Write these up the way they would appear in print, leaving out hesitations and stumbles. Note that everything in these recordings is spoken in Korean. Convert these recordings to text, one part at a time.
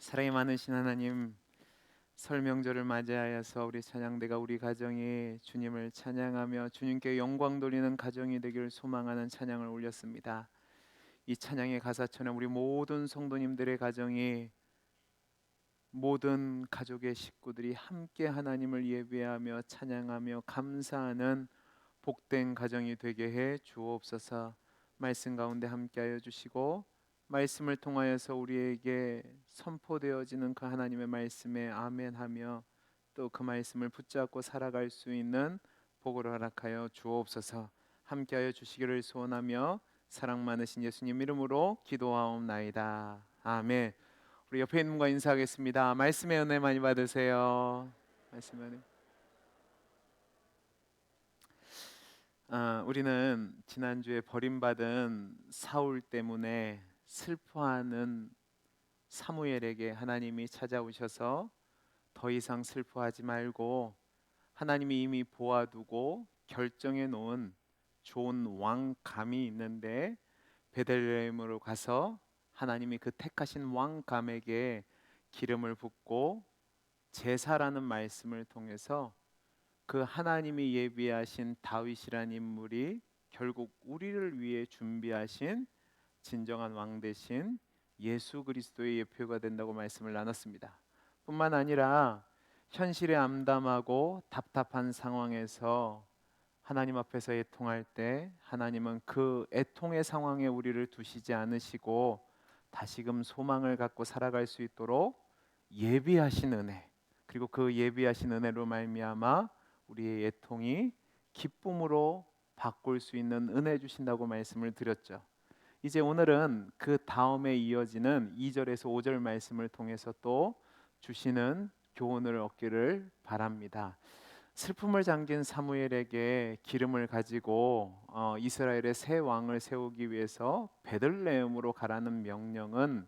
사랑이 많으신 하나님, 설 명절을 맞이하여서 우리 찬양대가 우리 가정이 주님을 찬양하며 주님께 영광 돌리는 가정이 되기를 소망하는 찬양을 올렸습니다. 이 찬양의 가사처럼 우리 모든 성도님들의 가정이, 모든 가족의 식구들이 함께 하나님을 예배하며 찬양하며 감사하는 복된 가정이 되게 해 주옵소서. 말씀 가운데 함께하여 주시고, 말씀을 통하여서 우리에게 선포되어지는 그 하나님의 말씀에 아멘하며 또 그 말씀을 붙잡고 살아갈 수 있는 복을 허락하여 주옵소서. 함께하여 주시기를 소원하며 사랑 많으신 예수님 이름으로 기도하옵나이다. 아멘. 우리 옆에 있는 분과 인사하겠습니다. 말씀의 은혜 많이 받으세요. 말씀의 은혜. 우리는 지난주에 버림받은 사울 때문에 슬퍼하는 사무엘에게 하나님이 찾아오셔서 더 이상 슬퍼하지 말고 하나님이 이미 보아두고 결정해 놓은 좋은 왕감이 있는데 베들레헴으로 가서 하나님이 그 택하신 왕감에게 기름을 붓고 제사라는 말씀을 통해서 그 하나님이 예비하신 다윗이라는 인물이 결국 우리를 위해 준비하신 진정한 왕 대신 예수 그리스도의 예표가 된다고 말씀을 나눴습니다. 뿐만 아니라 현실에 암담하고 답답한 상황에서 하나님 앞에서 애통할 때 하나님은 그 애통의 상황에 우리를 두시지 않으시고 다시금 소망을 갖고 살아갈 수 있도록 예비하신 은혜, 그리고 그 예비하신 은혜로 말미암아 우리의 애통이 기쁨으로 바꿀 수 있는 은혜 주신다고 말씀을 드렸죠. 이제 오늘은 그 다음에 이어지는 2절에서 5절 말씀을 통해서 또 주시는 교훈을 얻기를 바랍니다. 슬픔을 잠긴 사무엘에게 기름을 가지고 이스라엘의 새 왕을 세우기 위해서 베들레헴으로 가라는 명령은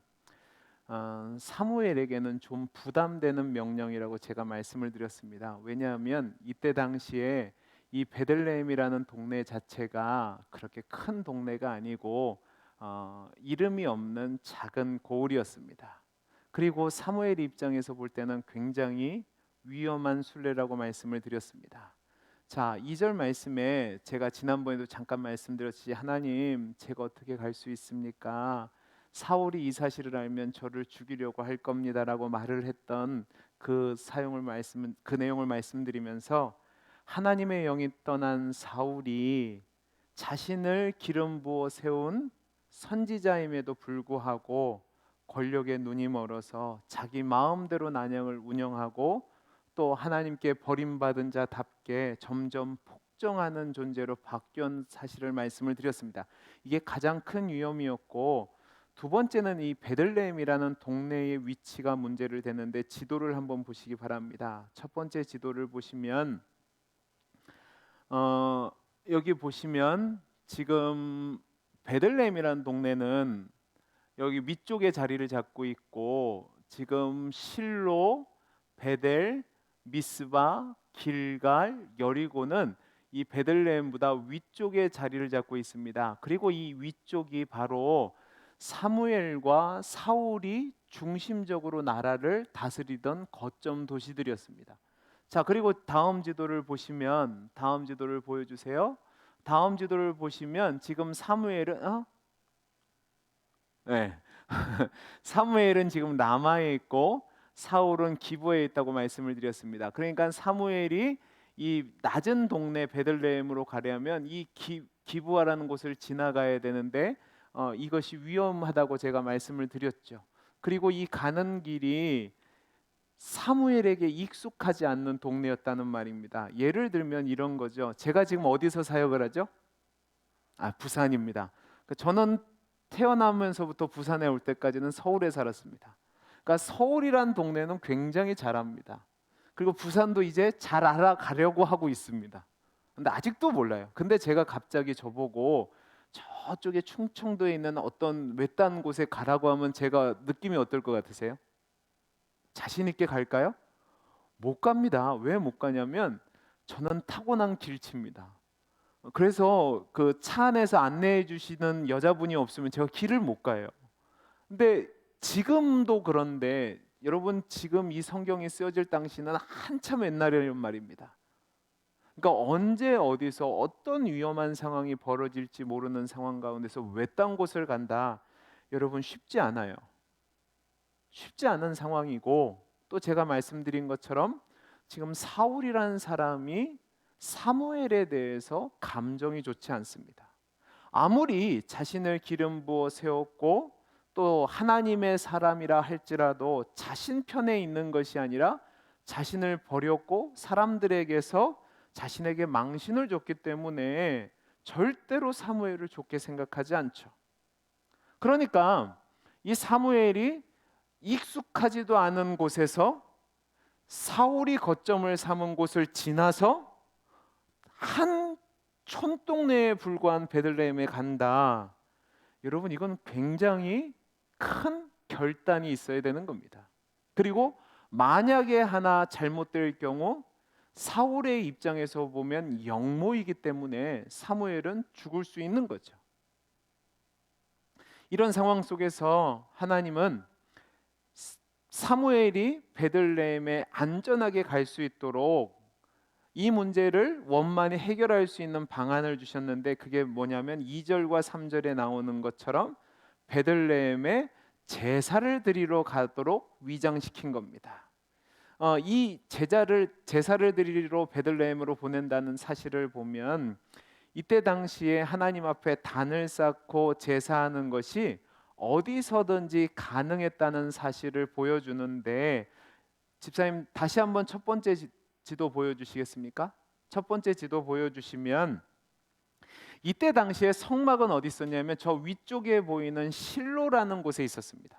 사무엘에게는 좀 부담되는 명령이라고 제가 말씀을 드렸습니다. 왜냐하면 이때 당시에 이 베들레헴이라는 동네 자체가 그렇게 큰 동네가 아니고 이름이 없는 작은 고을이었습니다. 그리고 사무엘 입장에서 볼 때는 굉장히 위험한 순례라고 말씀을 드렸습니다. 자, 2절 말씀에 제가 지난번에도 잠깐 말씀드렸지, 하나님 제가 어떻게 갈 수 있습니까? 사울이 이 사실을 알면 저를 죽이려고 할 겁니다라고 말을 했던 그 내용을 말씀드리면서 하나님의 영이 떠난 사울이 자신을 기름 부어 세운 선지자임에도 불구하고 권력에 눈이 멀어서 자기 마음대로 난영을 운영하고 또 하나님께 버림받은 자답게 점점 폭정하는 존재로 바뀐 사실을 말씀을 드렸습니다. 이게 가장 큰 위험이었고, 두 번째는 이 베들레헴이라는 동네의 위치가 문제를 되는데 지도를 한번 보시기 바랍니다. 첫 번째 지도를 보시면 여기 보시면 지금 베들레헴이라는 동네는 여기 위쪽에 자리를 잡고 있고, 지금 실로, 베델, 미스바, 길갈, 여리고는 이 베들레헴보다 위쪽에 자리를 잡고 있습니다. 그리고 이 위쪽이 바로 사무엘과 사울이 중심적으로 나라를 다스리던 거점 도시들이었습니다. 자, 그리고 다음 지도를 보시면, 다음 지도를 보여주세요. 다음 지도를 보시면 지금 사무엘은 네. 사무엘은 지금 라마에 있고 사울은 기브에 있다고 말씀을 드렸습니다. 그러니까 사무엘이 이 낮은 동네 베들레헴으로 가려면 이 기브아라는 곳을 지나가야 되는데 이것이 위험하다고 제가 말씀을 드렸죠. 그리고 이 가는 길이 사무엘에게 익숙하지 않는 동네였다는 말입니다. 예를 들면 이런 거죠. 제가 지금 어디서 사역을 하죠? 부산입니다. 저는 태어나면서부터 부산에 올 때까지는 서울에 살았습니다. 그러니까 서울이란 동네는 굉장히 잘합니다. 그리고 부산도 이제 잘 알아가려고 하고 있습니다. 근데 아직도 몰라요. 근데 제가 갑자기 저보고 저쪽에 충청도에 있는 어떤 외딴 곳에 가라고 하면 제가 느낌이 어떨 것 같으세요? 자신 있게 갈까요? 못 갑니다. 왜 못 가냐면 저는 타고난 길치입니다. 그래서 그 차 안에서 안내해 주시는 여자분이 없으면 제가 길을 못 가요. 근데 지금도 그런데 여러분, 지금 이 성경이 쓰여질 당시는 한참 옛날이란 말입니다. 그러니까 언제 어디서 어떤 위험한 상황이 벌어질지 모르는 상황 가운데서 외딴 곳을 간다. 여러분, 쉽지 않아요. 쉽지 않은 상황이고, 또 제가 말씀드린 것처럼 지금 사울이라는 사람이 사무엘에 대해서 감정이 좋지 않습니다. 아무리 자신을 기름 부어 세웠고 또 하나님의 사람이라 할지라도 자신 편에 있는 것이 아니라 자신을 버렸고 사람들에게서 자신에게 망신을 줬기 때문에 절대로 사무엘을 좋게 생각하지 않죠. 그러니까 이 사무엘이 익숙하지도 않은 곳에서 사울이 거점을 삼은 곳을 지나서 한 촌동네에 불과한 베들레헴에 간다. 여러분, 이건 굉장히 큰 결단이 있어야 되는 겁니다. 그리고 만약에 하나 잘못될 경우 사울의 입장에서 보면 영모이기 때문에 사무엘은 죽을 수 있는 거죠. 이런 상황 속에서 하나님은 사무엘이 베들레헴에 안전하게 갈 수 있도록 이 문제를 원만히 해결할 수 있는 방안을 주셨는데, 그게 뭐냐면 2절과 3절에 나오는 것처럼 베들레헴에 제사를 드리러 가도록 위장시킨 겁니다. 이 제사를 드리러 베들레헴으로 보낸다는 사실을 보면 이때 당시에 하나님 앞에 단을 쌓고 제사하는 것이 어디서든지 가능했다는 사실을 보여주는데, 집사님 다시 한번 첫 번째 지도 보여주시겠습니까? 첫 번째 지도 보여주시면 이때 당시에 성막은 어디 있었냐면 저 위쪽에 보이는 실로라는 곳에 있었습니다.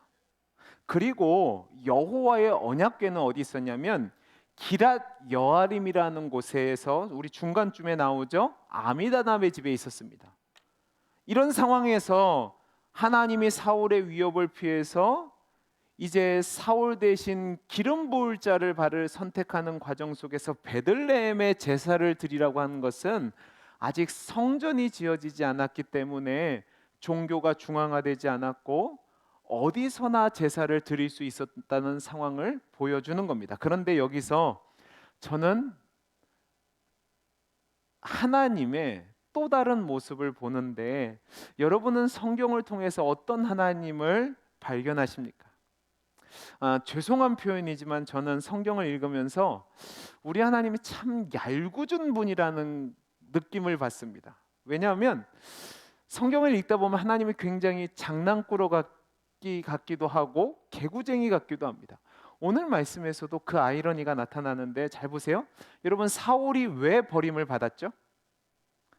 그리고 여호와의 언약궤는 어디 있었냐면 기랏 여아림이라는 곳에서, 우리 중간쯤에 나오죠, 아미다답의 집에 있었습니다. 이런 상황에서 하나님이 사울의 위협을 피해서 이제 사울 대신 기름 부을 자를 선택하는 과정 속에서 베들레헴에 제사를 드리라고 하는 것은 아직 성전이 지어지지 않았기 때문에 종교가 중앙화되지 않았고 어디서나 제사를 드릴 수 있었다는 상황을 보여주는 겁니다. 그런데 여기서 저는 하나님의 또 다른 모습을 보는데, 여러분은 성경을 통해서 어떤 하나님을 발견하십니까? 죄송한 표현이지만 저는 성경을 읽으면서 우리 하나님이 참 얄궂은 분이라는 느낌을 받습니다. 왜냐하면 성경을 읽다 보면 하나님이 굉장히 장난꾸러 같기도 하고 개구쟁이 같기도 합니다. 오늘 말씀에서도 그 아이러니가 나타나는데, 잘 보세요. 여러분, 사울이 왜 버림을 받았죠?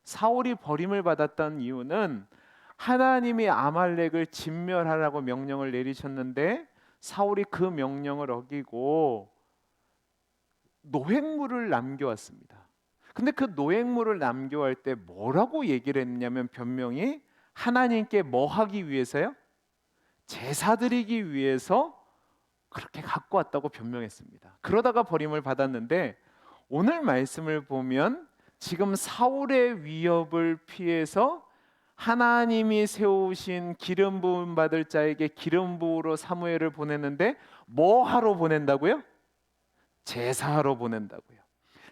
사울이 버림을 받았던 이유는 하나님이 아말렉을 진멸하라고 명령을 내리셨는데 사울이 그 명령을 어기고 노획물을 남겨왔습니다. 근데 그 노획물을 남겨갈 때 뭐라고 얘기를 했냐면, 변명이 하나님께 뭐 하기 위해서요? 제사 드리기 위해서 그렇게 갖고 왔다고 변명했습니다. 그러다가 버림을 받았는데, 오늘 말씀을 보면 지금 사울의 위협을 피해서 하나님이 세우신 기름 부음 받을 자에게 기름 부으러 사무엘을 보냈는데 뭐 하러 보낸다고요? 제사하러 보낸다고요.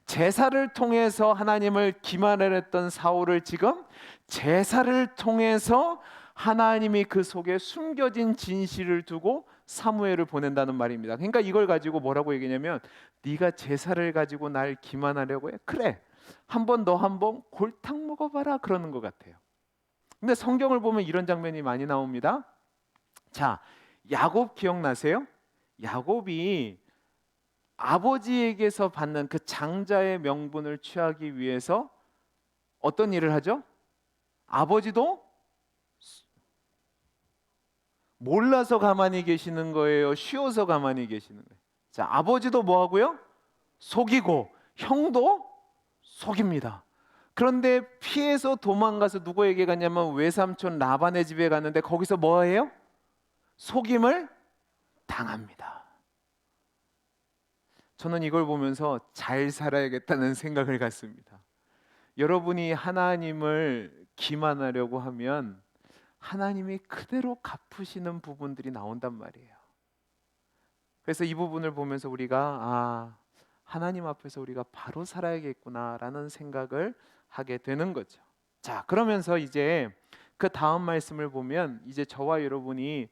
제사를 통해서 하나님을 기만했던 사울을 지금 제사를 통해서 하나님이 그 속에 숨겨진 진실을 두고 사무엘을 보낸다는 말입니다. 그러니까 이걸 가지고 뭐라고 얘기냐면, 네가 제사를 가지고 날 기만하려고 해? 그래, 한번 너 한번 골탕 먹어봐라, 그러는 것 같아요. 근데 성경을 보면 이런 장면이 많이 나옵니다. 자, 야곱 기억나세요? 야곱이 아버지에게서 받는 그 장자의 명분을 취하기 위해서 어떤 일을 하죠? 아버지도 몰라서 가만히 계시는 거예요? 쉬어서 가만히 계시는 거예요? 자, 아버지도 뭐 하고요? 속이고 형도 속입니다. 그런데 피해서 도망가서 누구에게 갔냐면 외삼촌 라반의 집에 갔는데 거기서 뭐 해요? 속임을 당합니다. 저는 이걸 보면서 잘 살아야겠다는 생각을 갖습니다. 여러분이 하나님을 기만하려고 하면 하나님이 그대로 갚으시는 부분들이 나온단 말이에요. 그래서 이 부분을 보면서 우리가 하나님 앞에서 우리가 바로 살아야겠구나라는 생각을 하게 되는 거죠. 자, 그러면서 이제 그 다음 말씀을 보면 이제 저와 여러분이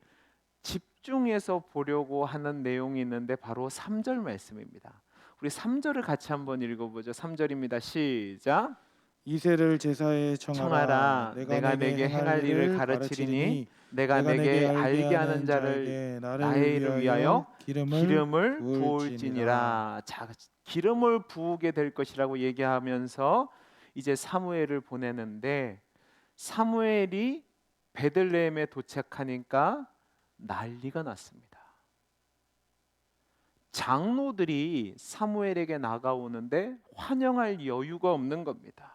집중해서 보려고 하는 내용이 있는데 바로 3절 말씀입니다. 우리 3절을 같이 한번 읽어보죠. 3절입니다. 시작. 이새를 제사에 청하라. 청하라. 내가 내가 내게 내게 행할 행할 일을 일을 가르치리니 가르치리니 내가 내가 내게 내게 알게 알게 하는 하는 자를 자에게 나를 나를 위하여 위하여 기름을 기름을 부을지니라. 부을지니라. 자, 기름을 부으게 될 것이라고 얘기하면서 이제 사무엘을 보내는데, 사무엘이 베들레헴에 도착하니까 난리가 났습니다. 장로들이 사무엘에게 나가오는데 환영할 여유가 없는 겁니다.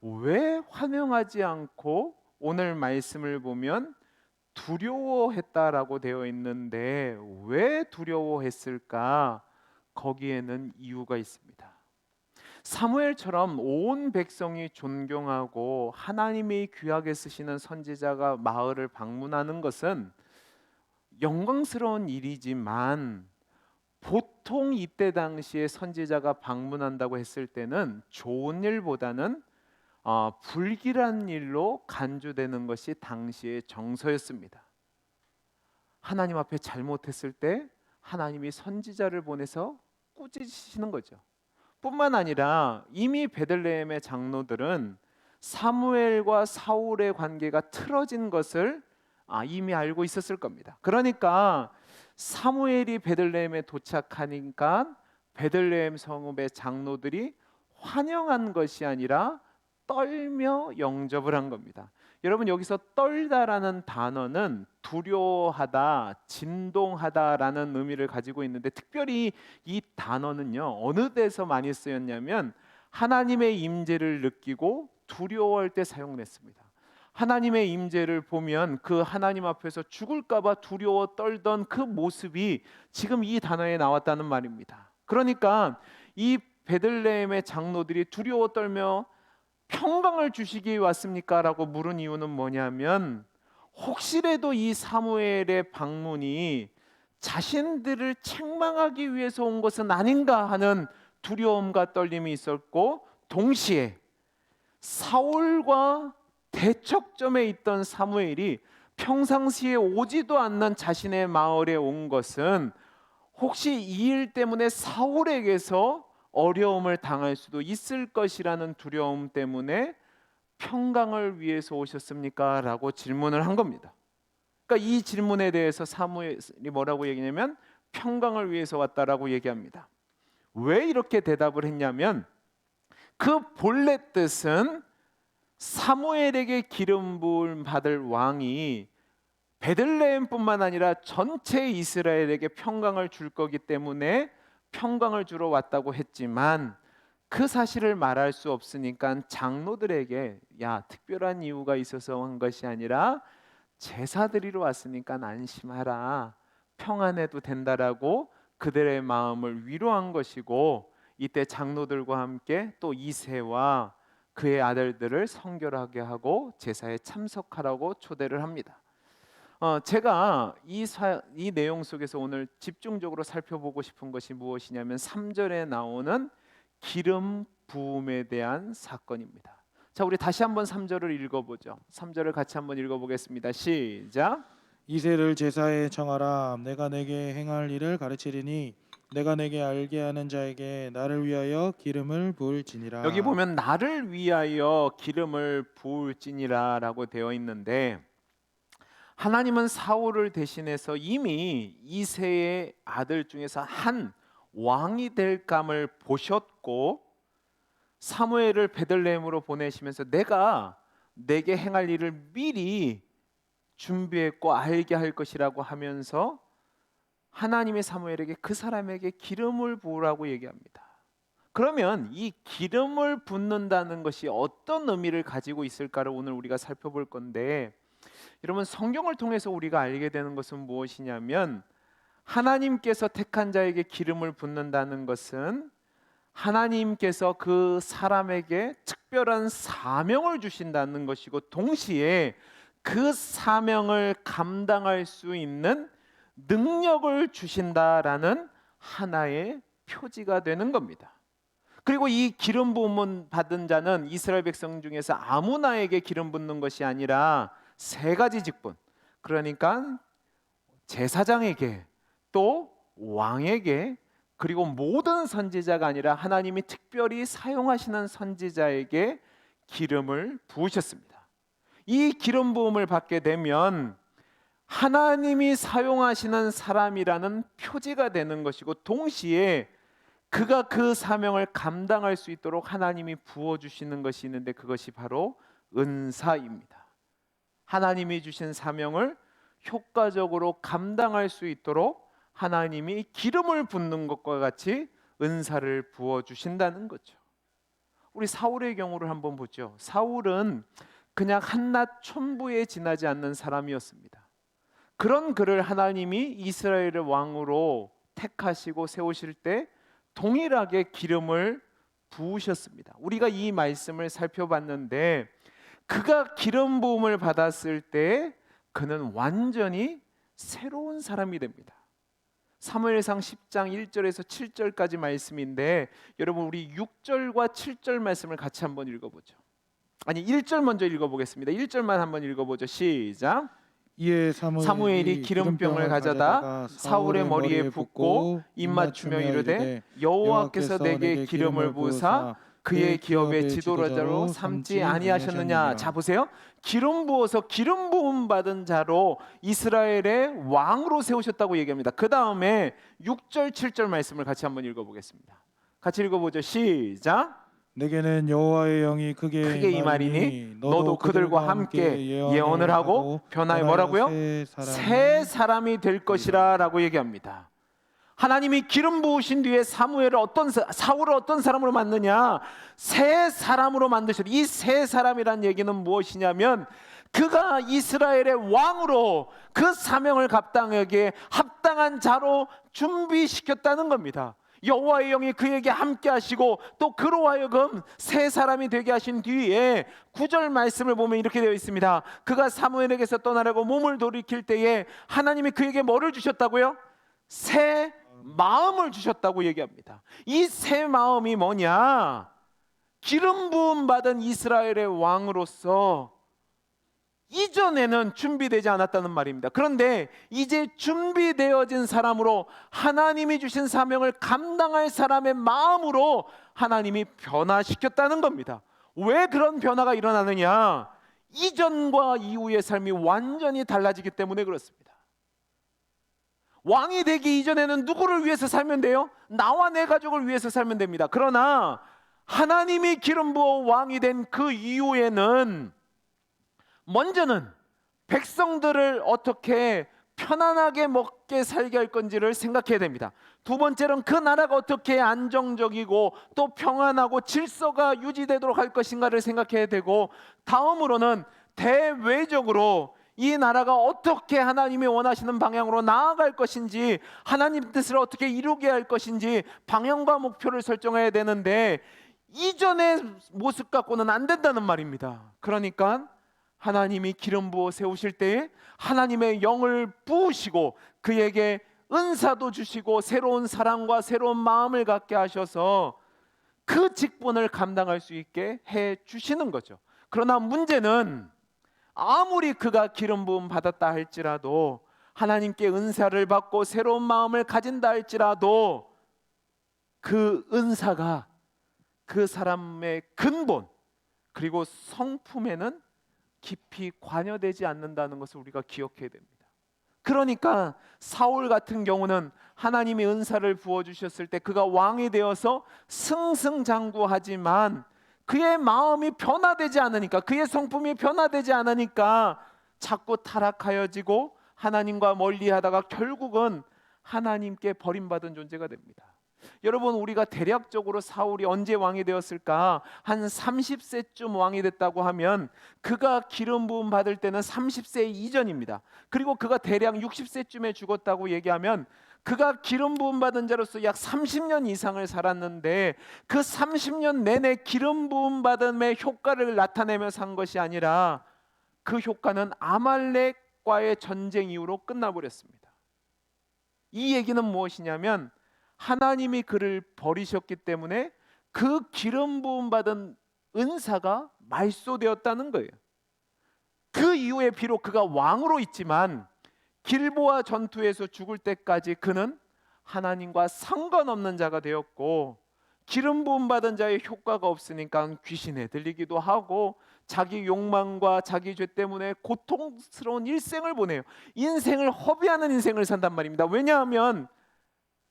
왜 환영하지 않고 오늘 말씀을 보면 두려워했다라고 되어 있는데 왜 두려워했을까? 거기에는 이유가 있습니다. 사무엘처럼 온 백성이 존경하고 하나님이 귀하게 쓰시는 선지자가 마을을 방문하는 것은 영광스러운 일이지만, 보통 이때 당시에 선지자가 방문한다고 했을 때는 좋은 일보다는 불길한 일로 간주되는 것이 당시의 정서였습니다. 하나님 앞에 잘못했을 때 하나님이 선지자를 보내서 꾸짖으시는 거죠. 뿐만 아니라 이미 베들레헴의 장로들은 사무엘과 사울의 관계가 틀어진 것을 이미 알고 있었을 겁니다. 그러니까 사무엘이 베들레헴에 도착하니까 베들레헴 성읍의 장로들이 환영한 것이 아니라 떨며 영접을 한 겁니다. 여러분, 여기서 떨다라는 단어는 두려워하다, 진동하다라는 의미를 가지고 있는데, 특별히 이 단어는요 어느 데서 많이 쓰였냐면 하나님의 임재를 느끼고 두려워할 때 사용됐습니다. 하나님의 임재를 보면 그 하나님 앞에서 죽을까 봐 두려워 떨던 그 모습이 지금 이 단어에 나왔다는 말입니다. 그러니까 이 베들레헴의 장로들이 두려워 떨며 평강을 주시기 왔습니까? 라고 물은 이유는 뭐냐면, 혹시라도 이 사무엘의 방문이 자신들을 책망하기 위해서 온 것은 아닌가 하는 두려움과 떨림이 있었고, 동시에 사울과 대척점에 있던 사무엘이 평상시에 오지도 않는 자신의 마을에 온 것은 혹시 이 일 때문에 사울에게서 어려움을 당할 수도 있을 것이라는 두려움 때문에 평강을 위해서 오셨습니까? 라고 질문을 한 겁니다. 그러니까 이 질문에 대해서 사무엘이 뭐라고 얘기냐면 평강을 위해서 왔다라고 얘기합니다. 왜 이렇게 대답을 했냐면, 그 본래 뜻은 사무엘에게 기름 부음 받을 왕이 베들레헴뿐만 아니라 전체 이스라엘에게 평강을 줄 거기 때문에 평강을 주러 왔다고 했지만, 그 사실을 말할 수 없으니까 장로들에게 특별한 이유가 있어서 한 것이 아니라 제사 드리러 왔으니까 안심하라, 평안해도 된다라고 그들의 마음을 위로한 것이고, 이때 장로들과 함께 또 이새와 그의 아들들을 성결하게 하고 제사에 참석하라고 초대를 합니다. 제가 이 내용 속에서 오늘 집중적으로 살펴보고 싶은 것이 무엇이냐면 3절에 나오는 기름 부음에 대한 사건입니다. 자, 우리 다시 한번 3절을 읽어보죠. 3절을 같이 한번 읽어보겠습니다. 시작. 이새를 제사에 청하라. 내가 내게 행할 일을 가르치리니 내가 내게 알게 하는 자에게 나를 위하여 기름을 부을지니라. 여기 보면 나를 위하여 기름을 부을지니라 라고 되어 있는데, 하나님은 사울을 대신해서 이미 이새의 아들 중에서 한 왕이 될 감을 보셨고, 사무엘을 베들레헴으로 보내시면서 내가 내게 행할 일을 미리 준비했고 알게 할 것이라고 하면서 하나님의 사무엘에게 그 사람에게 기름을 부으라고 얘기합니다. 그러면 이 기름을 붓는다는 것이 어떤 의미를 가지고 있을까를 오늘 우리가 살펴볼 건데, 여러분, 성경을 통해서 우리가 알게 되는 것은 무엇이냐면, 하나님께서 택한 자에게 기름을 붓는다는 것은 하나님께서 그 사람에게 특별한 사명을 주신다는 것이고, 동시에 그 사명을 감당할 수 있는 능력을 주신다라는 하나의 표지가 되는 겁니다. 그리고 이 기름 부음을 받은 자는 이스라엘 백성 중에서 아무나에게 기름 붓는 것이 아니라 세 가지 직분, 그러니까 제사장에게, 또 왕에게, 그리고 모든 선지자가 아니라 하나님이 특별히 사용하시는 선지자에게 기름을 부으셨습니다. 이 기름 부음을 받게 되면 하나님이 사용하시는 사람이라는 표지가 되는 것이고, 동시에 그가 그 사명을 감당할 수 있도록 하나님이 부어주시는 것이 있는데, 그것이 바로 은사입니다. 하나님이 주신 사명을 효과적으로 감당할 수 있도록 하나님이 기름을 붓는 것과 같이 은사를 부어주신다는 거죠. 우리 사울의 경우를 한번 보죠. 사울은 그냥 한낱 촌부에 지나지 않는 사람이었습니다. 그런 그를 하나님이 이스라엘의 왕으로 택하시고 세우실 때 동일하게 기름을 부으셨습니다. 우리가 이 말씀을 살펴봤는데, 그가 기름 부음을 받았을 때 그는 완전히 새로운 사람이 됩니다. 사무엘상 10장 1절에서 7절까지 말씀인데, 여러분 우리 6절과 7절 말씀을 같이 한번 읽어보죠. 아니 1절 먼저 읽어보겠습니다. 1절만 한번 읽어보죠. 시작. 이에 사무엘이 기름병을 가져다 사울의 머리에 붓고 입맞추며 이르되 여호와께서 내게 기름을 부으사 그의 기업의 지도자로 삼지 아니하셨느냐. 자 보세요. 기름 부어서 기름 부음 받은 자로 이스라엘의 왕으로 세우셨다고 얘기합니다. 그 다음에 6절 7절 말씀을 같이 한번 읽어보겠습니다. 같이 읽어보죠. 시작. 내게는 여호와의 영이 크게 임하리니 너도 그들과 함께 예언을 하고 변화에 뭐라고요? 새 사람이 될 것이라 라고 얘기합니다. 하나님이 기름 부으신 뒤에 사울을 어떤 사람으로 만드냐? 새 사람으로 만드셨다. 이 새 사람이란 얘기는 무엇이냐면, 그가 이스라엘의 왕으로 그 사명을 감당하기에 합당한 자로 준비시켰다는 겁니다. 여호와의 영이 그에게 함께 하시고 또 그로 하여금 새 사람이 되게 하신 뒤에 9절 말씀을 보면 이렇게 되어 있습니다. 그가 사무엘에게서 떠나려고 몸을 돌이킬 때에 하나님이 그에게 뭐를 주셨다고요? 새 마음을 주셨다고 얘기합니다. 이 새 마음이 뭐냐? 기름 부음 받은 이스라엘의 왕으로서 이전에는 준비되지 않았다는 말입니다. 그런데 이제 준비되어진 사람으로, 하나님이 주신 사명을 감당할 사람의 마음으로 하나님이 변화시켰다는 겁니다. 왜 그런 변화가 일어나느냐? 이전과 이후의 삶이 완전히 달라지기 때문에 그렇습니다. 왕이 되기 이전에는 누구를 위해서 살면 돼요? 나와 내 가족을 위해서 살면 됩니다. 그러나 하나님이 기름 부어 왕이 된 그 이후에는 먼저는 백성들을 어떻게 편안하게 먹게 살게 할 건지를 생각해야 됩니다. 두 번째는 그 나라가 어떻게 안정적이고 또 평안하고 질서가 유지되도록 할 것인가를 생각해야 되고, 다음으로는 대외적으로 이 나라가 어떻게 하나님이 원하시는 방향으로 나아갈 것인지, 하나님 뜻을 어떻게 이루게 할 것인지 방향과 목표를 설정해야 되는데, 이전의 모습 갖고는 안 된다는 말입니다. 그러니까 하나님이 기름 부어 세우실 때에 하나님의 영을 부으시고 그에게 은사도 주시고 새로운 사랑과 새로운 마음을 갖게 하셔서 그 직분을 감당할 수 있게 해 주시는 거죠. 그러나 문제는 아무리 그가 기름 부음 받았다 할지라도, 하나님께 은사를 받고 새로운 마음을 가진다 할지라도, 그 은사가 그 사람의 근본 그리고 성품에는 깊이 관여되지 않는다는 것을 우리가 기억해야 됩니다. 그러니까 사울 같은 경우는 하나님이 은사를 부어주셨을 때 그가 왕이 되어서 승승장구하지만 그의 마음이 변화되지 않으니까, 그의 성품이 변화되지 않으니까 자꾸 타락하여지고 하나님과 멀리하다가 결국은 하나님께 버림받은 존재가 됩니다. 여러분, 우리가 대략적으로 사울이 언제 왕이 되었을까? 한 30세쯤 왕이 됐다고 하면 그가 기름 부음 받을 때는 30세 이전입니다. 그리고 그가 대략 60세쯤에 죽었다고 얘기하면 그가 기름 부음 받은 자로서 약 30년 이상을 살았는데, 그 30년 내내 기름 부음 받음의 효과를 나타내며 산 것이 아니라 그 효과는 아말렉과의 전쟁 이후로 끝나버렸습니다. 이 얘기는 무엇이냐면 하나님이 그를 버리셨기 때문에 그 기름 부음 받은 은사가 말소되었다는 거예요. 그 이후에 비록 그가 왕으로 있지만 길보아 전투에서 죽을 때까지 그는 하나님과 상관없는 자가 되었고, 기름 부음 받은 자의 효과가 없으니까 귀신에 들리기도 하고 자기 욕망과 자기 죄 때문에 고통스러운 일생을 보내요. 인생을 허비하는 인생을 산단 말입니다. 왜냐하면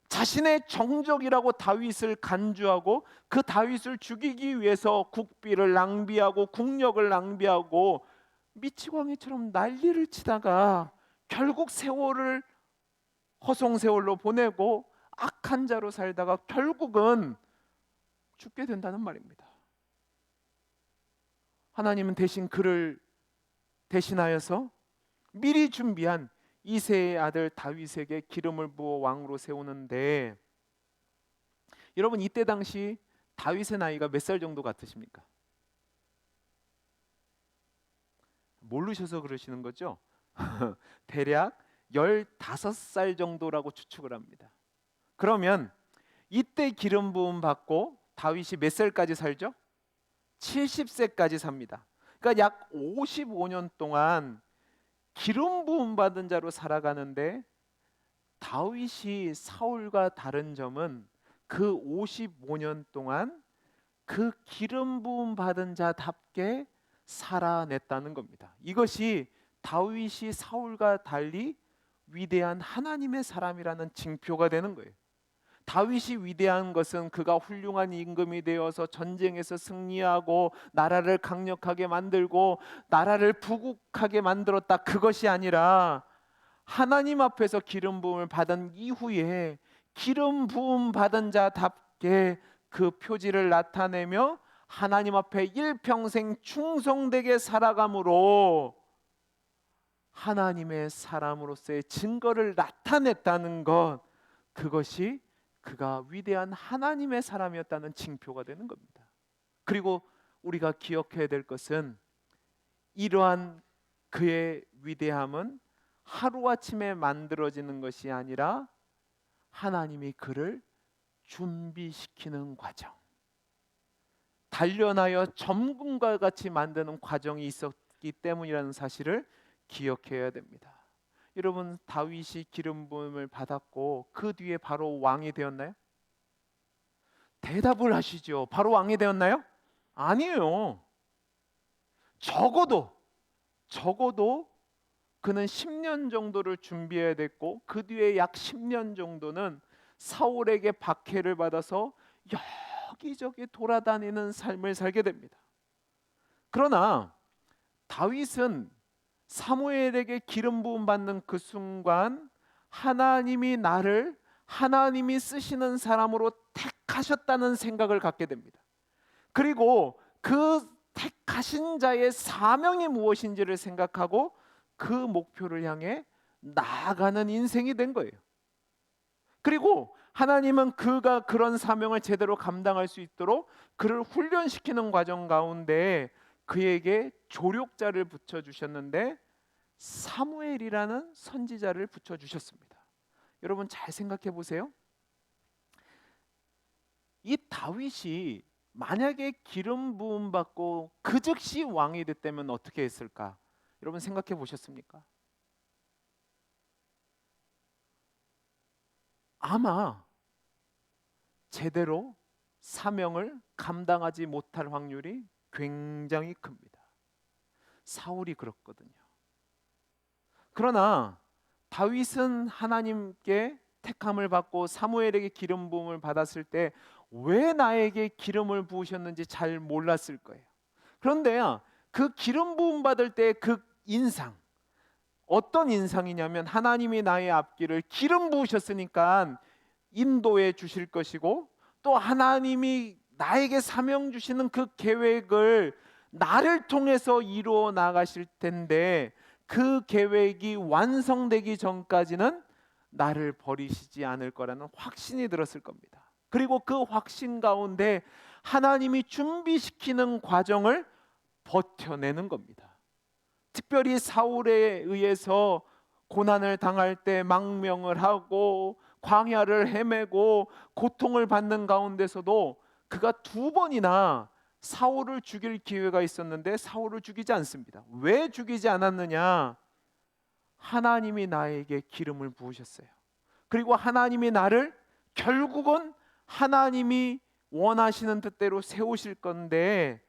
자신의 정적이라고 다윗을 간주하고 그 다윗을 죽이기 위해서 국비를 낭비하고 국력을 낭비하고 미치광이처럼 난리를 치다가 결국 세월을 허송세월로 보내고 악한 자로 살다가 결국은 죽게 된다는 말입니다. 하나님은 대신 그를 대신하여서 미리 준비한 이새의 아들 다윗에게 기름을 부어 왕으로 세우는데, 여러분 이때 당시 다윗의 나이가 몇 살 정도 같으십니까? 모르셔서 그러시는 거죠? 대략 15살 정도라고 추측을 합니다. 그러면 이때 기름 부음 받고 다윗이 몇 살까지 살죠? 70세까지 삽니다. 그러니까 약 55년 동안 기름 부음 받은 자로 살아가는데, 다윗이 사울과 다른 점은 그 55년 동안 그 기름 부음 받은 자답게 살아냈다는 겁니다. 이것이 다윗이 사울과 달리 위대한 하나님의 사람이라는 징표가 되는 거예요. 다윗이 위대한 것은 그가 훌륭한 임금이 되어서 전쟁에서 승리하고 나라를 강력하게 만들고 나라를 부국하게 만들었다, 그것이 아니라 하나님 앞에서 기름 부음을 받은 이후에 기름 부음 받은 자답게 그 표지를 나타내며 하나님 앞에 일평생 충성되게 살아감으로 하나님의 사람으로서의 증거를 나타냈다는 것, 그것이 그가 위대한 하나님의 사람이었다는 징표가 되는 겁니다. 그리고 우리가 기억해야 될 것은 이러한 그의 위대함은 하루아침에 만들어지는 것이 아니라 하나님이 그를 준비시키는 과정, 단련하여 점군과 같이 만드는 과정이 있었기 때문이라는 사실을 기억해야 됩니다. 여러분, 다윗이 기름 부음을 받았고 그 뒤에 바로 왕이 되었나요? 대답을 하시죠. 바로 왕이 되었나요? 아니에요. 적어도 그는 10년 정도를 준비해야 됐고 그 뒤에 약 10년 정도는 사울에게 박해를 받아서 여기저기 돌아다니는 삶을 살게 됩니다. 그러나 다윗은 사무엘에게 기름 부음 받는 그 순간 하나님이 나를 하나님이 쓰시는 사람으로 택하셨다는 생각을 갖게 됩니다. 그리고 그 택하신 자의 사명이 무엇인지를 생각하고 그 목표를 향해 나아가는 인생이 된 거예요. 그리고 하나님은 그가 그런 사명을 제대로 감당할 수 있도록 그를 훈련시키는 과정 가운데 그에게 조력자를 붙여주셨는데 사무엘이라는 선지자를 붙여주셨습니다. 여러분 잘 생각해 보세요. 이 다윗이 만약에 기름 부음 받고 그 즉시 왕이 됐다면 어떻게 했을까? 여러분 생각해 보셨습니까? 아마 제대로 사명을 감당하지 못할 확률이 굉장히 큽니다. 사울이 그렇거든요. 그러나 다윗은 하나님께 택함을 받고 사무엘에게 기름 부음을 받았을 때 왜 나에게 기름을 부으셨는지 잘 몰랐을 거예요. 그런데 그 기름 부음 받을 때 그 인상, 어떤 인상이냐면 하나님이 나의 앞길을 기름 부으셨으니까 인도해 주실 것이고, 또 하나님이 나에게 사명 주시는 그 계획을 나를 통해서 이루어 나가실 텐데 그 계획이 완성되기 전까지는 나를 버리시지 않을 거라는 확신이 들었을 겁니다. 그리고 그 확신 가운데 하나님이 준비시키는 과정을 버텨내는 겁니다. 특별히 사울에 의해서 고난을 당할 때 망명을 하고 광야를 헤매고 고통을 받는 가운데서도 그가 2번이나 사울을 죽일 기회가 있었는데 사울을 죽이지 않습니다. 왜 죽이지 않았느냐? 하나님이 나에게 기름을 부으셨어요. 그리고 하나님이 나를 결국은 하나님이 원하시는 뜻대로 세우실 건데,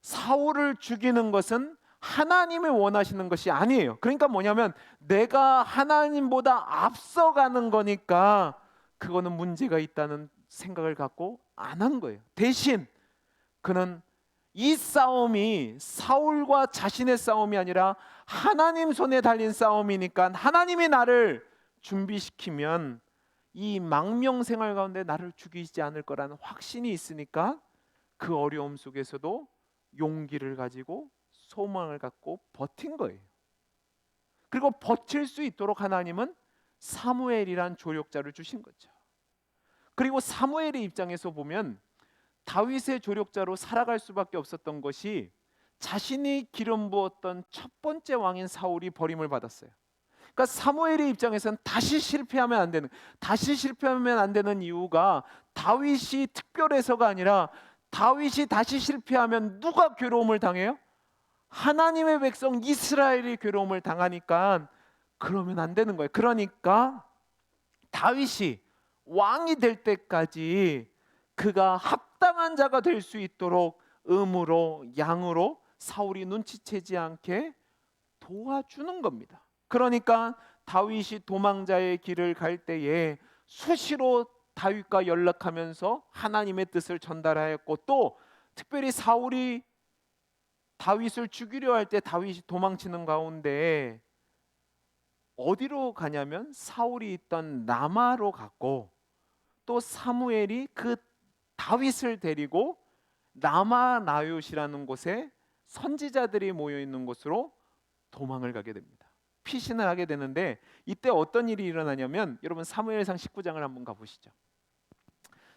사울을 죽이는 것은 하나님이 원하시는 것이 아니에요. 그러니까 뭐냐면 내가 하나님보다 앞서가는 거니까 그거는 문제가 있다는 생각을 갖고 안 한 거예요. 대신 그는 이 싸움이 사울과 자신의 싸움이 아니라 하나님 손에 달린 싸움이니까 하나님이 나를 준비시키면 이 망명 생활 가운데 나를 죽이지 않을 거라는 확신이 있으니까 그 어려움 속에서도 용기를 가지고 소망을 갖고 버틴 거예요. 그리고 버틸 수 있도록 하나님은 사무엘이란 조력자를 주신 거죠. 그리고 사무엘의 입장에서 보면 다윗의 조력자로 살아갈 수밖에 없었던 것이 자신이 기름 부었던 첫 번째 왕인 사울이 버림을 받았어요. 그러니까 사무엘의 입장에서는 다시 실패하면 안 되는 이유가 다윗이 특별해서가 아니라 다윗이 다시 실패하면 누가 괴로움을 당해요? 하나님의 백성 이스라엘이 괴로움을 당하니까 그러면 안 되는 거예요. 그러니까 다윗이 왕이 될 때까지 그가 합당한 자가 될 수 있도록 음으로 양으로 사울이 눈치채지 않게 도와주는 겁니다. 그러니까 다윗이 도망자의 길을 갈 때에 수시로 다윗과 연락하면서 하나님의 뜻을 전달하였고, 또 특별히 사울이 다윗을 죽이려 할 때 다윗이 도망치는 가운데 어디로 가냐면 사울이 있던 라마로 갔고, 또 사무엘이 그 다윗을 데리고 라마 나요시라는 곳에 선지자들이 모여 있는 곳으로 도망을 가게 됩니다. 피신을 하게 되는데, 이때 어떤 일이 일어나냐면 여러분 사무엘상 19장을 한번 가보시죠.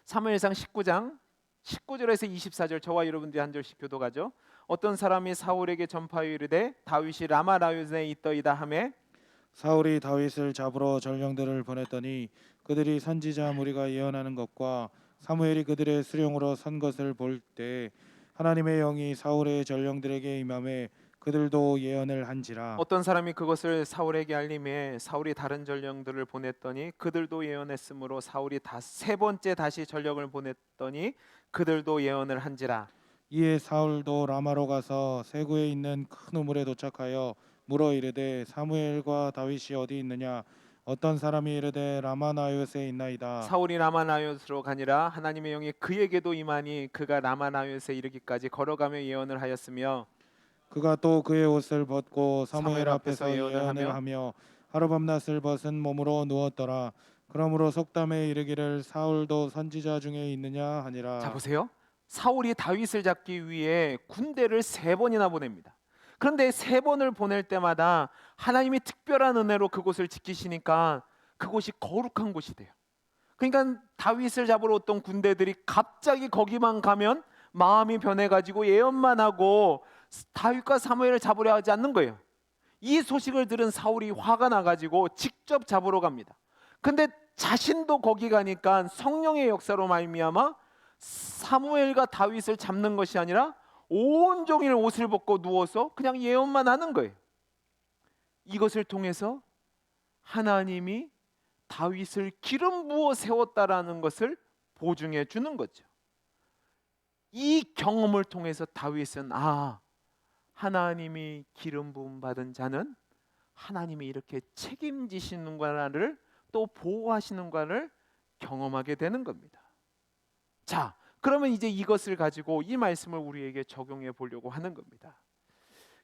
사무엘상 19장 19절에서 24절, 저와 여러분들이 한 절씩 교독하죠. 어떤 사람이 사울에게 전파하여 이르되 다윗이 라마 나요시에 있더이다 하매, 사울이 다윗을 잡으러 전령들을 보냈더니 그들이 선지자 무리가 예언하는 것과 사무엘이 그들의 수령으로 선 것을 볼 때 하나님의 영이 사울의 전령들에게 임함에 그들도 예언을 한지라. 어떤 사람이 그것을 사울에게 알림해 사울이 다른 전령들을 보냈더니 그들도 예언했으므로 사울이 3번째 다시 전령을 보냈더니 그들도 예언을 한지라. 이에 사울도 라마로 가서 세구에 있는 큰 우물에 도착하여 물어 이르되 사무엘과 다윗이 어디 있느냐? 어떤 사람이 이르되 라마나요스에 있나이다. 사울이 라마나요스로 가니라 하나님의 영이 그에게도 임하니 그가 라마나요스에 이르기까지 걸어가며 예언을 하였으며, 그가 또 그의 옷을 벗고 사무엘 사무엘 앞에서 앞에서 예언을 예언을 하며 하룻밤낮을 벗은 몸으로 누웠더라. 그러므로 속담에 이르기를 사울도 선지자 중에 있느냐 하니라. 자 보세요. 사울이 다윗을 잡기 위해 군대를 3번이나 보냅니다. 그런데 3번을 보낼 때마다 하나님이 특별한 은혜로 그곳을 지키시니까 그곳이 거룩한 곳이 돼요. 그러니까 다윗을 잡으러 왔던 군대들이 갑자기 거기만 가면 마음이 변해가지고 예언만 하고 다윗과 사무엘을 잡으려 하지 않는 거예요. 이 소식을 들은 사울이 화가 나가지고 직접 잡으러 갑니다. 근데 자신도 거기 가니까 성령의 역사로 말미암아 사무엘과 다윗을 잡는 것이 아니라 온종일 옷을 벗고 누워서 그냥 예언만 하는 거예요. 이것을 통해서 하나님이 다윗을 기름 부어 세웠다라는 것을 보증해 주는 거죠. 이 경험을 통해서 다윗은 하나님이 기름 부음 받은 자는 하나님이 이렇게 책임지시는가를 또 보호하시는가를 경험하게 되는 겁니다. 자, 그러면 이제 이것을 가지고 이 말씀을 우리에게 적용해 보려고 하는 겁니다.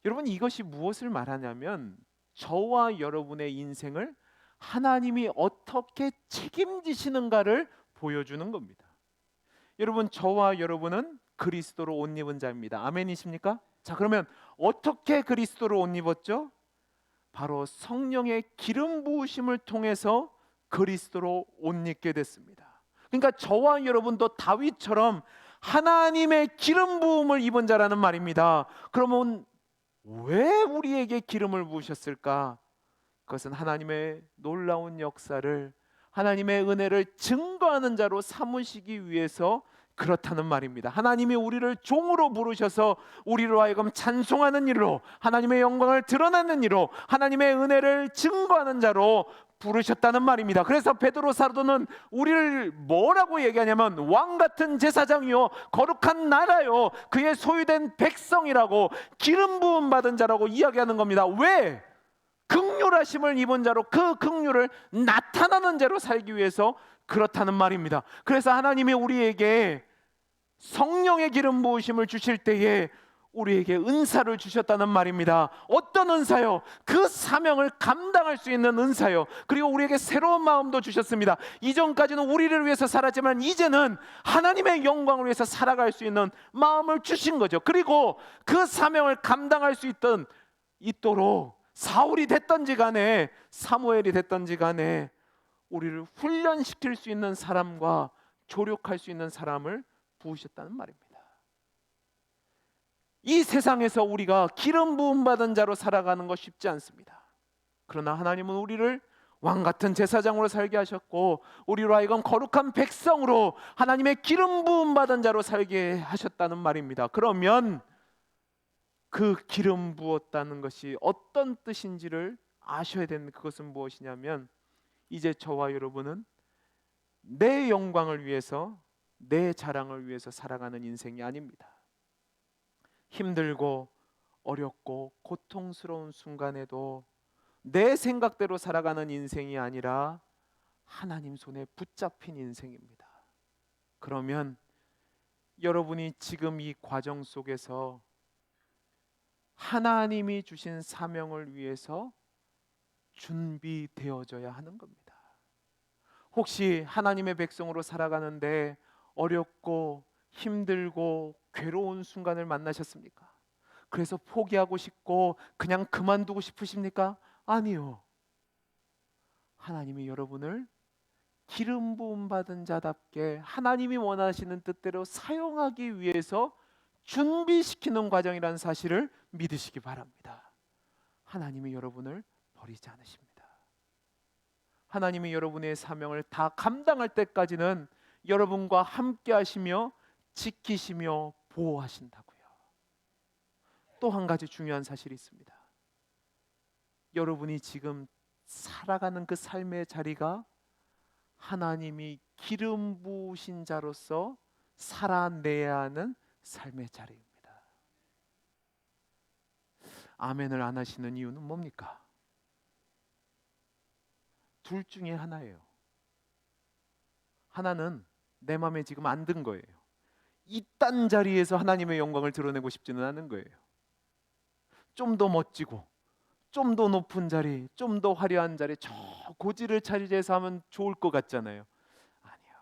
여러분, 이것이 무엇을 말하냐면 저와 여러분의 인생을 하나님이 어떻게 책임지시는가를 보여주는 겁니다. 여러분, 저와 여러분은 그리스도로 옷 입은 자입니다. 아멘이십니까? 자, 그러면 어떻게 그리스도로 옷 입었죠? 바로 성령의 기름 부으심을 통해서 그리스도로 옷 입게 됐습니다. 그러니까 저와 여러분도 다윗처럼 하나님의 기름 부음을 입은 자라는 말입니다. 그러면 왜 우리에게 기름을 부으셨을까? 그것은 하나님의 놀라운 역사를, 하나님의 은혜를 증거하는 자로 삼으시기 위해서 그렇다는 말입니다. 하나님이 우리를 종으로 부르셔서 우리로 하여금 찬송하는 일로, 하나님의 영광을 드러내는 일로, 하나님의 은혜를 증거하는 자로 부르셨다는 말입니다. 그래서 베드로 사도는 우리를 뭐라고 얘기하냐면 왕 같은 제사장이요 거룩한 나라요 그의 소유된 백성이라고, 기름 부음 받은 자라고 이야기하는 겁니다. 왜? 긍휼하심을 입은 자로, 그 긍휼을 나타나는 자로 살기 위해서 그렇다는 말입니다. 그래서 하나님이 우리에게 성령의 기름 부으심을 주실 때에 우리에게 은사를 주셨다는 말입니다. 어떤 은사요? 그 사명을 감당할 수 있는 은사요. 그리고 우리에게 새로운 마음도 주셨습니다. 이전까지는 우리를 위해서 살았지만 이제는 하나님의 영광을 위해서 살아갈 수 있는 마음을 주신 거죠. 그리고 그 사명을 감당할 수 있도록 사울이 됐던지 간에 사무엘이 됐던지 간에 우리를 훈련시킬 수 있는 사람과 조력할 수 있는 사람을 부으셨다는 말입니다. 이 세상에서 우리가 기름 부음 받은 자로 살아가는 것 쉽지 않습니다. 그러나 하나님은 우리를 왕 같은 제사장으로 살게 하셨고 우리로 하여금 거룩한 백성으로 하나님의 기름 부음 받은 자로 살게 하셨다는 말입니다. 그러면 그 기름 부었다는 것이 어떤 뜻인지를 아셔야 되는, 그것은 무엇이냐면 이제 저와 여러분은 내 영광을 위해서, 내 자랑을 위해서 살아가는 인생이 아닙니다. 힘들고 어렵고 고통스러운 순간에도 내 생각대로 살아가는 인생이 아니라 하나님 손에 붙잡힌 인생입니다. 그러면 여러분이 지금 이 과정 속에서 하나님이 주신 사명을 위해서 준비되어져야 하는 겁니다. 혹시 하나님의 백성으로 살아가는데 어렵고 힘들고 괴로운 순간을 만나셨습니까? 그래서 포기하고 싶고 그냥 그만두고 싶으십니까? 아니요. 하나님이 여러분을 기름 부음 받은 자답게 하나님이 원하시는 뜻대로 사용하기 위해서 준비시키는 과정이라는 사실을 믿으시기 바랍니다. 하나님이 여러분을 버리지 않으십니다. 하나님이 여러분의 사명을 다 감당할 때까지는 여러분과 함께 하시며 지키시며 보호하신다고요. 또 한 가지 중요한 사실이 있습니다. 여러분이 지금 살아가는 그 삶의 자리가 하나님이 기름 부으신 자로서 살아내야 하는 삶의 자리입니다. 아멘을 안 하시는 이유는 뭡니까? 둘 중에 하나예요. 하나는 내 마음에 지금 안 든 거예요. 이딴 자리에서 하나님의 영광을 드러내고 싶지는 않은 거예요. 좀 더 멋지고 좀 더 높은 자리, 좀 더 화려한 자리, 저 고지를 차지해서 하면 좋을 것 같잖아요. 아니요.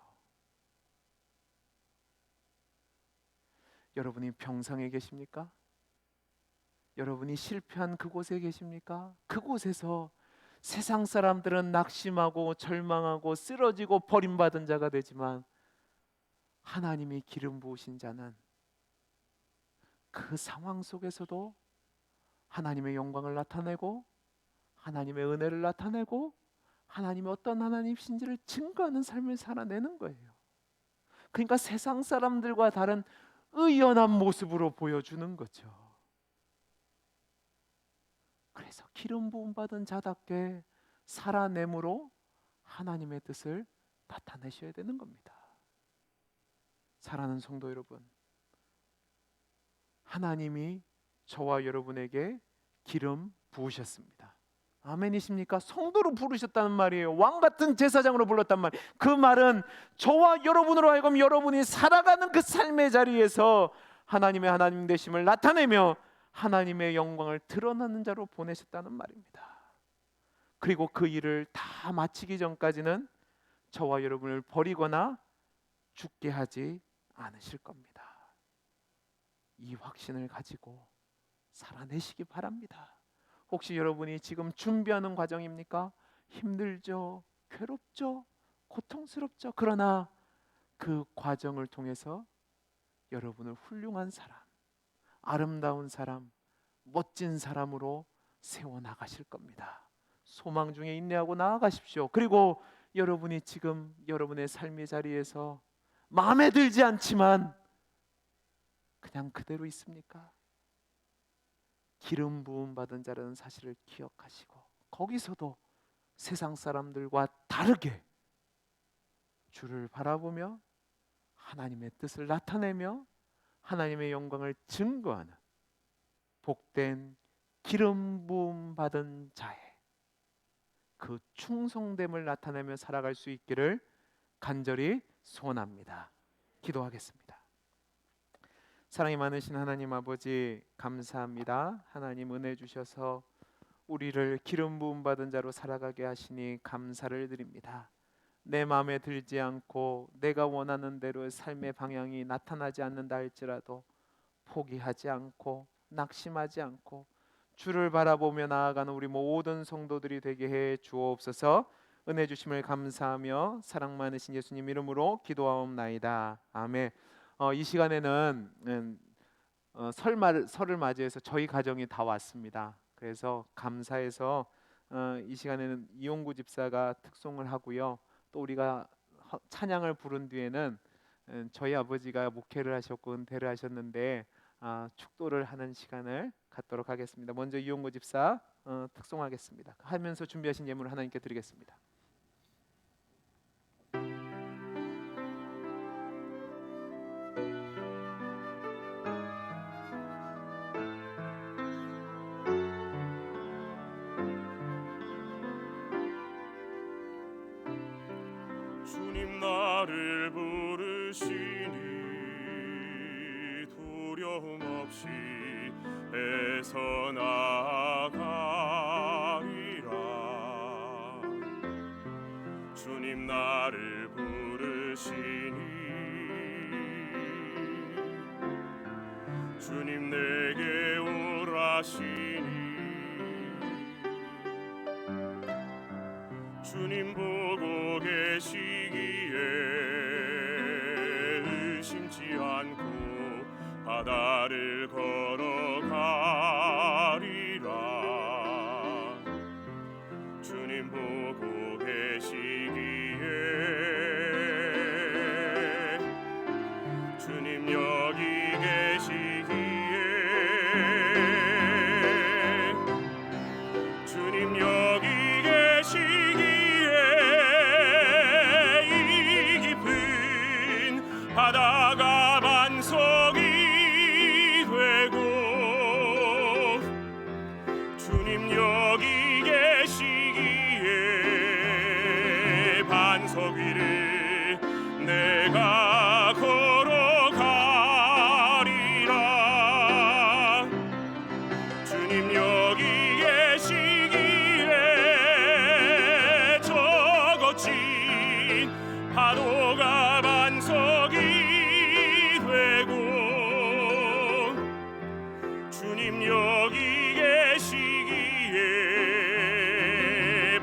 여러분이 병상에 계십니까? 여러분이 실패한 그곳에 계십니까? 그곳에서 세상 사람들은 낙심하고 절망하고 쓰러지고 버림받은 자가 되지만 하나님이 기름 부으신 자는 그 상황 속에서도 하나님의 영광을 나타내고 하나님의 은혜를 나타내고 하나님이 어떤 하나님이신지를 증거하는 삶을 살아내는 거예요. 그러니까 세상 사람들과 다른 의연한 모습으로 보여주는 거죠. 그래서 기름 부음 받은 자답게 살아내므로 하나님의 뜻을 나타내셔야 되는 겁니다. 사랑하는 성도 여러분, 하나님이 저와 여러분에게 기름 부으셨습니다. 아멘이십니까? 성도로 부르셨다는 말이에요. 왕 같은 제사장으로 불렀단 말이에요. 그 말은 저와 여러분으로 하여금 여러분이 살아가는 그 삶의 자리에서 하나님의 하나님 되심을 나타내며 하나님의 영광을 드러나는 자로 보내셨다는 말입니다. 그리고 그 일을 다 마치기 전까지는 저와 여러분을 버리거나 죽게 하지 않으실 겁니다. 이 확신을 가지고 살아내시기 바랍니다. 혹시 여러분이 지금 준비하는 과정입니까? 힘들죠, 괴롭죠, 고통스럽죠. 그러나 그 과정을 통해서 여러분을 훌륭한 사람, 아름다운 사람, 멋진 사람으로 세워 나가실 겁니다. 소망 중에 인내하고 나아가십시오. 그리고 여러분이 지금 여러분의 삶의 자리에서 마음에 들지 않지만 그냥 그대로 있습니까? 기름 부음 받은 자라는 사실을 기억하시고 거기서도 세상 사람들과 다르게 주를 바라보며 하나님의 뜻을 나타내며 하나님의 영광을 증거하는 복된 기름 부음 받은 자의 그 충성됨을 나타내며 살아갈 수 있기를 간절히 소원합니다. 기도하겠습니다. 사랑이 많으신 하나님 아버지, 감사합니다. 하나님 은혜 주셔서 우리를 기름 부음 받은 자로 살아가게 하시니 감사를 드립니다. 내 마음에 들지 않고 내가 원하는 대로 삶의 방향이 나타나지 않는다 할지라도 포기하지 않고 낙심하지 않고 주를 바라보며 나아가는 우리 모든 성도들이 되게 해 주옵소서. 은혜 주심을 감사하며 사랑 많으신 예수님 이름으로 기도하옵나이다. 아멘. 이 시간에는 설을 맞이해서 저희 가정이 다 왔습니다. 그래서 감사해서 이 시간에는 이용구 집사가 특송을 하고요. 또 우리가 찬양을 부른 뒤에는 저희 아버지가 목회를 하셨고 은퇴를 하셨는데 축도를 하는 시간을 갖도록 하겠습니다. 먼저 이용구 집사 특송하겠습니다. 하면서 준비하신 예물을 하나님께 드리겠습니다. 주님 나를 부르시니 두려움 없이 애서 나아가리라. 주님 나를 부르시니 주님 내게 오라시니 주님 보고 계시기에 의심치 않고 바다를 걸어가리라. 주님 보고 계시기에 주님 여기 계시기에 주님 여기 바다가 반석이 되고 주님 여기 계시기에 반석 위를 내가 걸어가리라. 주님 여기 계시기에 저 거친 파도가 반석이 되고 주님 여기 계시기에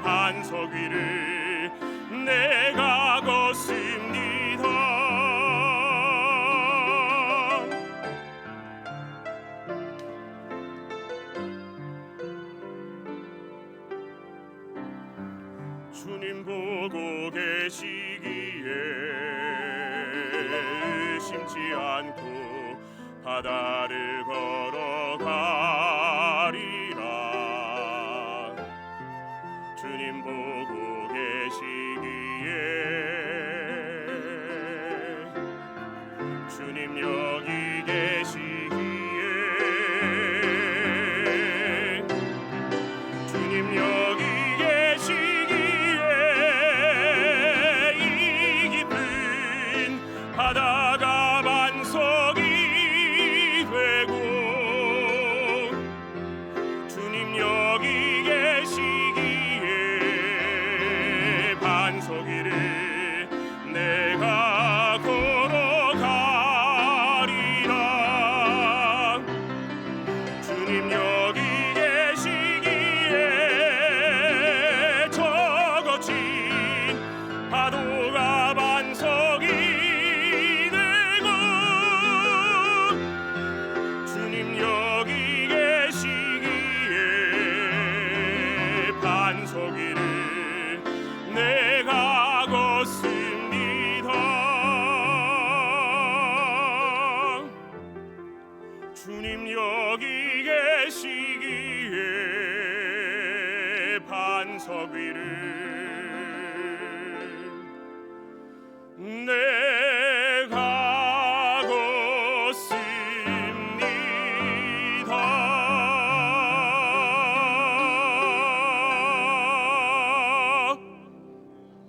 반석 위를 내가 걷습니다. 주님 보고 계시기에 의심치 않고 바다를 걸어가리라. 주님 보고 계시기에 주님 여기 계시기에 주님 여기 계시기에 이 깊은 바다가 반석이 되고 저기 계시기에